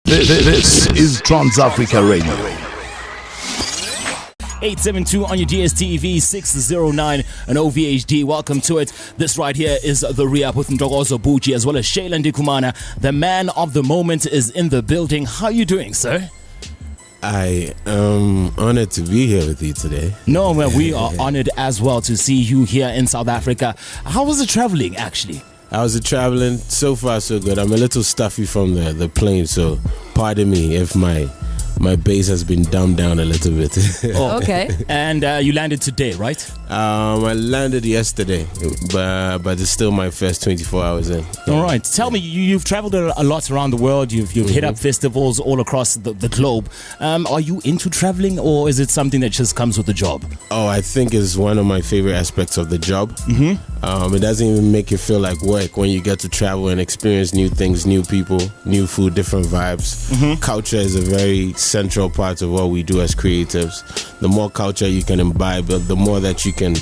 This is Trans Africa Radio. 872 on your DSTV, 609 and OVHD. Welcome to it. This right here is the re-up with Ntokozo Botjie as well as ila Ndikumana. The man of the moment is in the building. How are you doing, sir? I am honored to be here with you today. No, well, we are honored as well to see you here in South Africa. How was it traveling, actually? How's it traveling? So far, so good. I'm a little stuffy from the plane, so pardon me if my bass has been dumbed down a little bit. Oh, okay. And you landed today, right? I landed yesterday, but it's still my first 24 hours in. All right. Tell me, you've traveled a lot around the world. You've hit up festivals all across the globe. Are you into traveling, or is it something that just comes with the job? Oh, I think it's one of my favorite aspects of the job. It doesn't even make it feel like work when you get to travel and experience new things, new people, new food, different vibes. Culture is a very central part of what we do as creatives. The more culture you can imbibe, the more that you can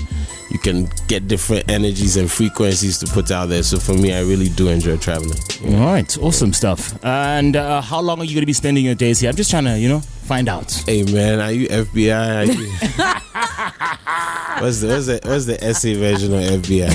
get different energies and frequencies to put out there. So for me, I really do enjoy traveling. Yeah. All right, awesome stuff. And how long are you going to be spending your days here? I'm just trying to, find out. Hey man, are you FBI? Are you... What's the essay version of FBI?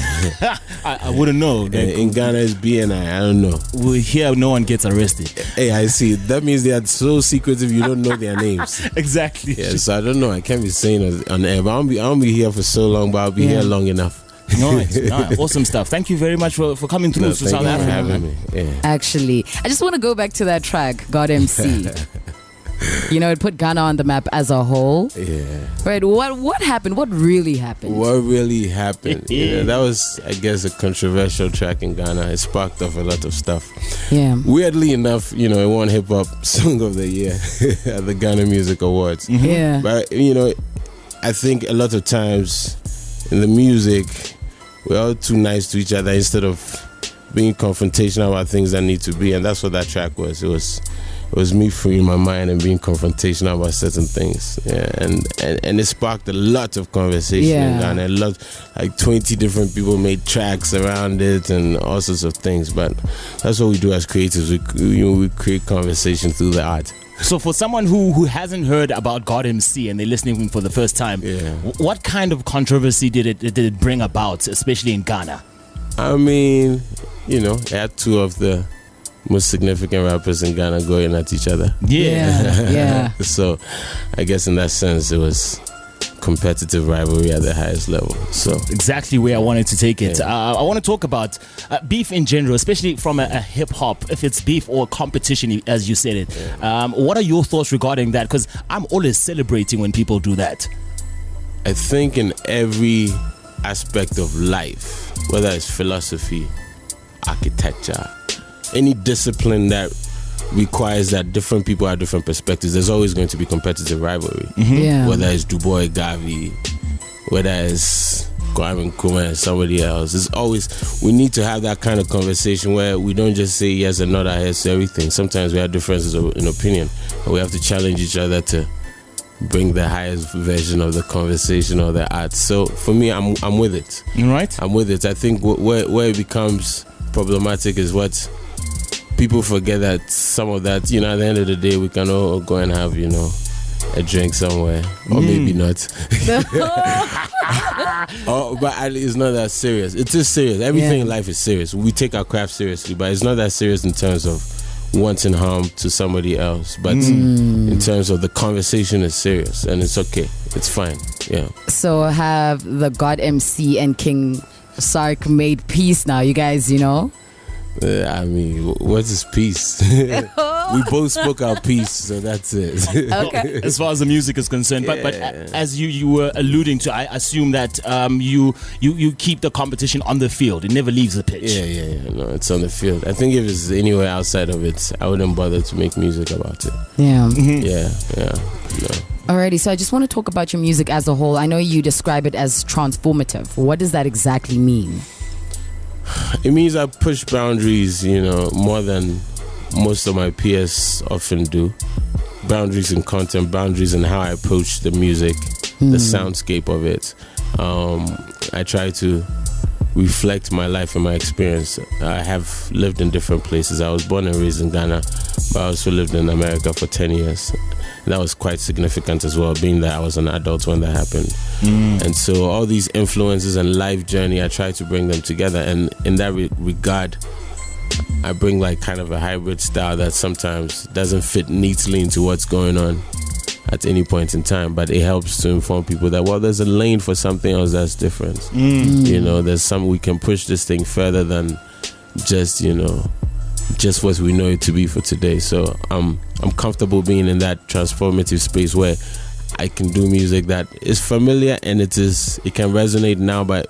I wouldn't know. In Ghana it's BNI. I don't know. Here no one gets arrested. Hey, I see. That means they are so secretive you don't know their names. Exactly. Yeah, so I don't know. I can't be saying it on air. But I won't be here for so long, but I'll be here long enough. All right. Awesome stuff. Thank you very much for coming through to South Africa. Thank you for having me. Yeah. Actually, I just want to go back to that track, God MC. It put Ghana on the map as a whole. Yeah. Right. What happened? What really happened? What really happened? That was, I guess, a controversial track in Ghana. It sparked off a lot of stuff. Yeah. Weirdly enough, it won HipHop Song of the Year at the Ghana Music Awards. Yeah. But, I think a lot of times in the music, we're all too nice to each other instead of being confrontational about things that need to be. And that's what that track was. It was me freeing my mind and being confrontational about certain things. Yeah, and it sparked a lot of conversation in Ghana. Like 20 different people made tracks around it and all sorts of things. But that's what we do as creatives. We create conversation through the art. So for someone who hasn't heard about God MC and they're listening for the first time, what kind of controversy did it bring about, especially in Ghana? I mean, it had two of the most significant rappers in Ghana going at each other. Yeah. So I guess in that sense it was competitive rivalry at the highest level. So exactly where I wanted to take it. I want to talk about beef in general, especially from a hip-hop, if it's beef or competition as you said it. What are your thoughts regarding that? Because I'm always celebrating when people do that. I think in every aspect of life, whether it's philosophy, architecture, any discipline that requires that different people have different perspectives, there's always going to be competitive rivalry. Whether it's Du Bois, Gavi, whether it's Kwame Nkrumah and somebody else, it's always, we need to have that kind of conversation where we don't just say yes and not yes to everything. Sometimes we have differences in opinion, and we have to challenge each other to bring the highest version of the conversation or the art. So for me, I'm with it. Right. I'm with it. I think where it becomes problematic is what people forget, that some of that, at the end of the day, we can all go and have, a drink somewhere, or maybe not. But it's not that serious. It is serious. Everything in life is serious. We take our craft seriously, but it's not that serious in terms of wanting harm to somebody else. But in terms of the conversation, is serious, and it's okay. It's fine. Yeah. So have the God MC and King Sark made peace now? You guys, I mean, what is peace? We both spoke our piece, so that's it. Okay. As far as the music is concerned, but as you were alluding to, I assume that you keep the competition on the field. It never leaves the pitch. Yeah. No, it's on the field. I think if it's anywhere outside of it, I wouldn't bother to make music about it. Yeah. Yeah. No. Alrighty, so I just want to talk about your music as a whole. I know you describe it as transformative. What does that exactly mean? It means I push boundaries, more than most of my peers often do. Boundaries in content, boundaries in how I approach the music, the soundscape of it. I try to reflect my life and my experience. I have lived in different places. I was born and raised in Ghana, but I also lived in America for 10 years. That was quite significant as well, being that I was an adult when that happened. And so all these influences and life journey, I try to bring them together. And in that regard, I bring like kind of a hybrid style that sometimes doesn't fit neatly into what's going on at any point in time, but it helps to inform people that, well, there's a lane for something else that's different. You know, there's some, we can push this thing further than just, you know, just what we know it to be for today. So I'm comfortable being in that transformative space where I can do music that is familiar and it can resonate now, but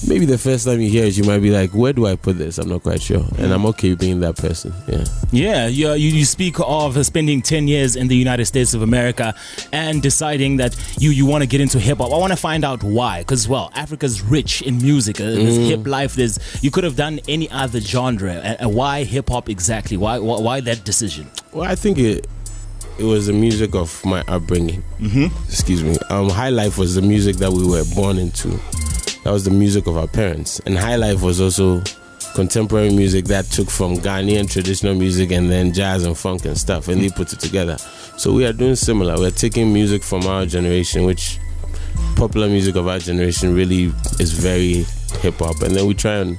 maybe the first time you hear it, you might be like, where do I put this? I'm not quite sure. And I'm okay being that person. You speak of spending 10 years in the United States of America and deciding that you want to get into hip-hop. I want to find out why, because, well, Africa's rich in music. There's hip life. You could have done any other genre. And why hip-hop exactly? Why that decision? Well, I think it was the music of my upbringing. Excuse me. High life was the music that we were born into. That was the music of our parents. And high life was also contemporary music that took from Ghanaian traditional music and then jazz and funk and stuff, and they put it together. So we are doing similar. We're taking music from our generation, which popular music of our generation really is very hip-hop, and then we try and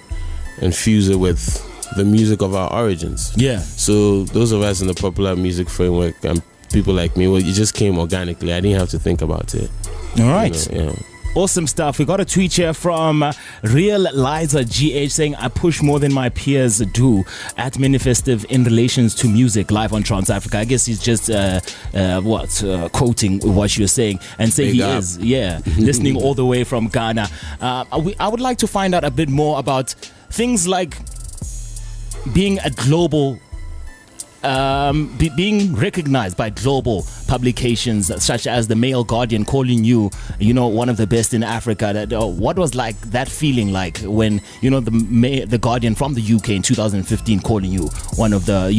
infuse it with the music of our origins. So those of us in the popular music framework and people like me, well, it just came organically. I didn't have to think about it. All right. Awesome stuff. We got a tweet here from Real Liza GH saying, I push more than my peers do at M.anifest in relations to music live on Trans Africa. I guess he's just quoting what you're saying and saying he is listening all the way from Ghana. I would like to find out a bit more about things like being a global being recognized by global publications such as the male Guardian calling you one of the best in Africa. What was like that feeling like when the Guardian from the UK in 2015 calling you one of the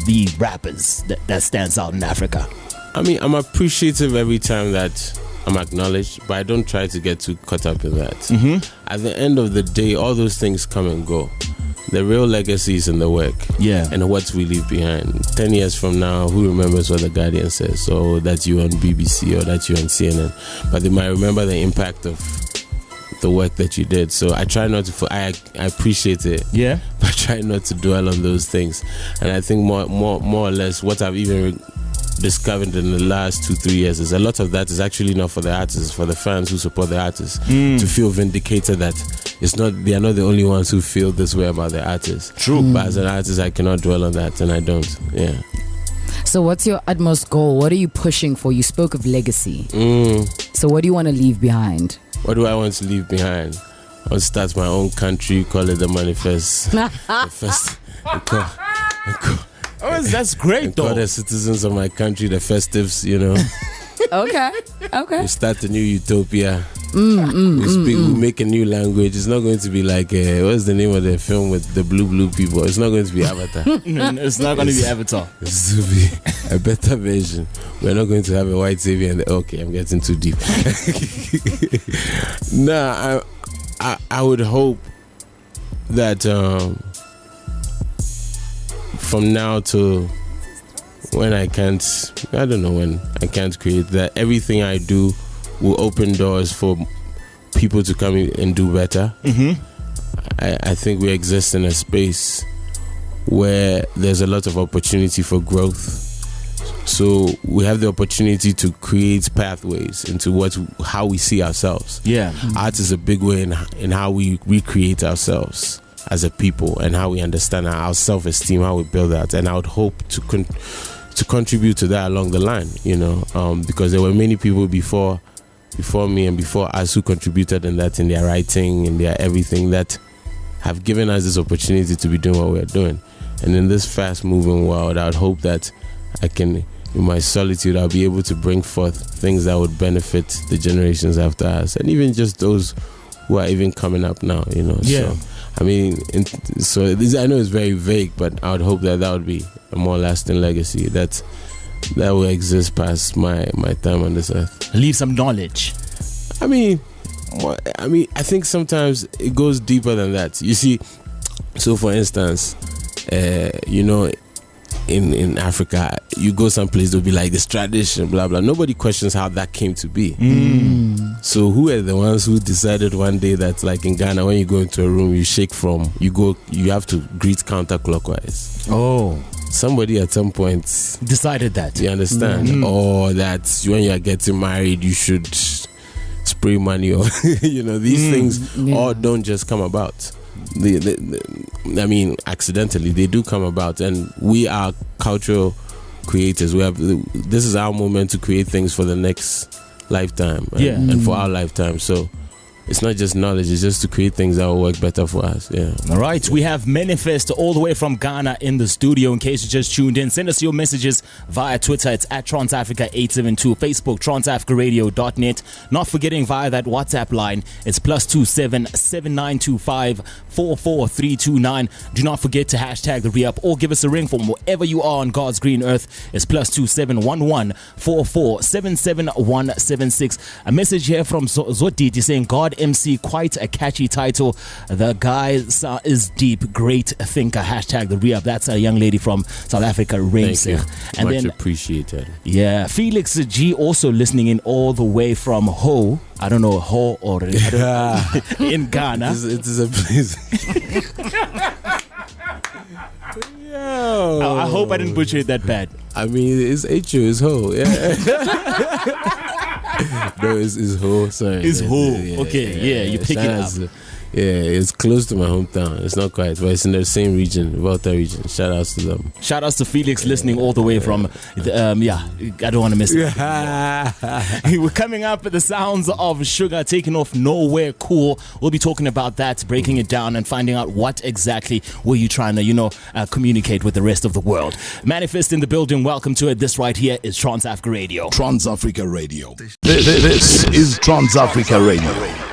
the rappers that stands out in Africa? I mean, I'm appreciative every time that I'm acknowledged, but I don't try to get too caught up in that. At the end of the day, all those things come and go. The real legacy is in the work and what we leave behind. 10 years from now, who remembers what the Guardian says? So that's you on BBC or that's you on CNN. But they might remember the impact of the work that you did. So I try not to, I appreciate it. But I try not to dwell on those things. And I think more or less what I've even discovered in the last 2-3 years is a lot of that is actually not for the artists, for the fans who support the artists to feel vindicated that they are not the only ones who feel this way about the artists. But as an artist, I cannot dwell on that, and I don't. So what's your utmost goal? What are you pushing for? You spoke of legacy. So what do you want to leave behind? What do I want to leave behind? I want to start my own country, call it the M.anifest. That's great, though. Call the citizens of my country the festives, Okay. We start a new utopia. We make a new language. It's not going to be like what's the name of the film with the blue people? It's not going to be Avatar. It's not going to be Avatar. It's to be a better version. We're not going to have a white savior. Okay, I'm getting too deep. I would hope that from now to when I can't create that, everything I do will open doors for people to come in and do better. I think we exist in a space where there's a lot of opportunity for growth. So we have the opportunity to create pathways into how we see ourselves. Art is a big way in how we recreate ourselves as a people and how we understand our self-esteem, how we build that. And I would hope to contribute to that along the line, because there were many people before me and before us who contributed in their writing, in their everything, that have given us this opportunity to be doing what we're doing. And in this fast-moving world, I would hope that I can, in my solitude, I'll be able to bring forth things that would benefit the generations after us, and even just those who are even coming up now, So, I mean, I know it's very vague, but I would hope that would be a more lasting legacy that will exist past my time on this earth. Leave some knowledge. I mean, I mean, I think sometimes it goes deeper than that. You see, so for instance, in Africa, you go someplace, they'll be like this tradition, blah blah. Nobody questions how that came to be. So who are the ones who decided one day that, like in Ghana, when you go into a room, you have to greet counterclockwise? Oh, somebody at some point decided that. You understand? Or that when you are getting married, you should spray money, or these things all don't just come about. I mean, accidentally, they do come about, and we are cultural creators. This is our moment to create things for the next lifetime, and for our lifetime. So it's not just knowledge, it's just to create things that will work better for us. All right, we have M.anifest all the way from Ghana in the studio. In case you just tuned in, send us your messages via Twitter. It's at TransAfrica872, Facebook transafricaradio.net. Not forgetting via that WhatsApp line, it's +27 7925 44329. Do not forget to hashtag the re-up or give us a ring from wherever you are on God's green earth. It's +27 11 44 77176. A message here from Zoditi saying, God MC, quite a catchy title. The guy is deep, great thinker. Hashtag the re-up. That's a young lady from South Africa, Race. And much then appreciated. Yeah, Felix G also listening in all the way from Ho. I don't know Ho or in Ghana. It is a place. Yo. I hope I didn't butcher it that bad. I mean, it's Ho, it's Ho. Yeah. No, it's Ho. Sorry. It's Ho. Okay, you pick it up. It's close to my hometown. It's not quite, but it's in the same region, Volta region. Shout outs to them. Shout outs to Felix listening all the way from, I don't want to miss it. We're coming up with the sounds of Sugar taking off Nowhere Cool. We'll be talking about that, breaking it down and finding out what exactly were you trying to, communicate with the rest of the world. M.anifest in the building. Welcome to it. This right here is Trans Africa Radio. Trans Africa Radio. This is Trans Africa Radio.